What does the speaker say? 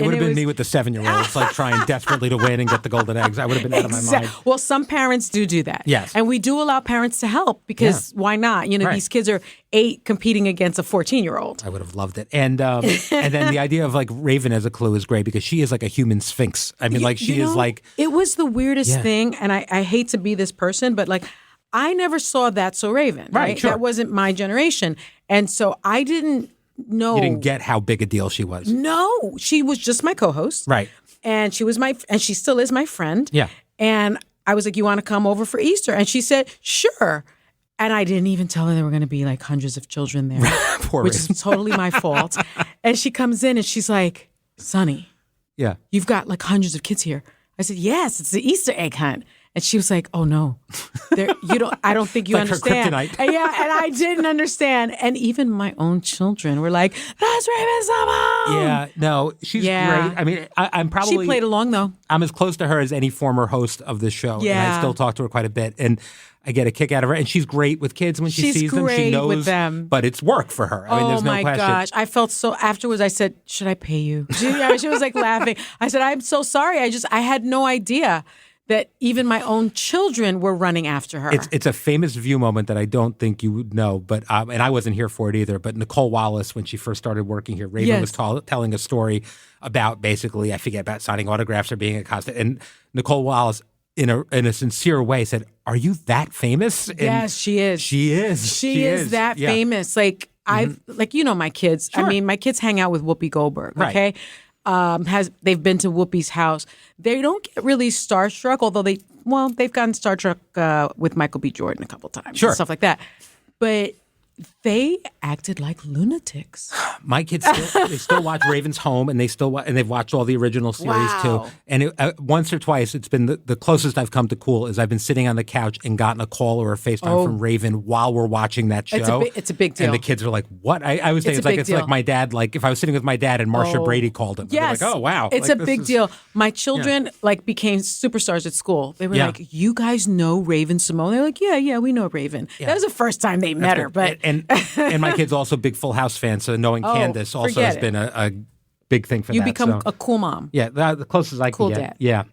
It would have been me with the 7-year-olds, like trying desperately to win and get the golden eggs. I would have been out of my mind. Well, some parents do that. Yes. And we do allow parents to help because why not? You know, Right. these kids are 8 competing against a 14-year-old. I would have loved it. And then the idea of like Raven as a clue is great because she is like a human sphinx. I mean, like she is like... It was the weirdest thing, and I hate to be this person, but like I never saw That's So Raven. Right, sure. That wasn't my generation. And so I didn't know. You didn't get how big a deal she was. No, she was just my co-host. Right. And she was and she still is my friend. Yeah. And I was like, you want to come over for Easter? And she said, sure. And I didn't even tell her there were going to be like hundreds of children there, which Raven. is totally my fault. And she comes in and she's like, Sunny, you've got like hundreds of kids here. I said, yes, it's the Easter egg hunt. And she was like, "Oh no, I don't think you like understand." Her kryptonite. And I didn't understand. And even my own children were like, "That's Raven-Symoné." Yeah, no, she's great. I mean, I'm probably she played along though. I'm as close to her as any former host of this show, and I still talk to her quite a bit, and I get a kick out of her. And she's great with kids when she sees them. She knows with them. But it's work for her. I mean, there's no question. Oh my gosh, I felt so. Afterwards, I said, "Should I pay you?" She was like laughing. I said, "I'm so sorry. I had no idea." That even my own children were running after her. It's a famous View moment that I don't think you would know, but and I wasn't here for it either. But Nicole Wallace, when she first started working here, Raven was telling a story about basically, I forget, about signing autographs or being accosted, and Nicole Wallace, in a sincere way, said, "Are you that famous?" And yes, she is. She is. She is that famous. Like like my kids. Sure. I mean, my kids hang out with Whoopi Goldberg. Okay. Right. They've been to Whoopi's house. They don't get really starstruck, although they've gotten starstruck with Michael B. Jordan a couple times, and stuff like that. But they acted like lunatics. My kids they still watch Raven's Home, and they've watched all the original series too. And once or twice, it's been the closest I've come to cool is I've been sitting on the couch and gotten a call or a FaceTime from Raven while we're watching that show. It's a big deal. And the kids are like, "What?" I was saying it's like my dad. Like if I was sitting with my dad and Marsha Brady called him, yes, like, "Oh wow, it's like, a big deal." My children became superstars at school. They were like, "You guys know Raven-Symoné?" They're like, "Yeah, we know Raven." That was the first time they met her, but and my kid's also big Full House fans, so knowing Candace also has been a big thing for you that. become a cool mom. Yeah, the closest I can cool get. Dad. Yeah.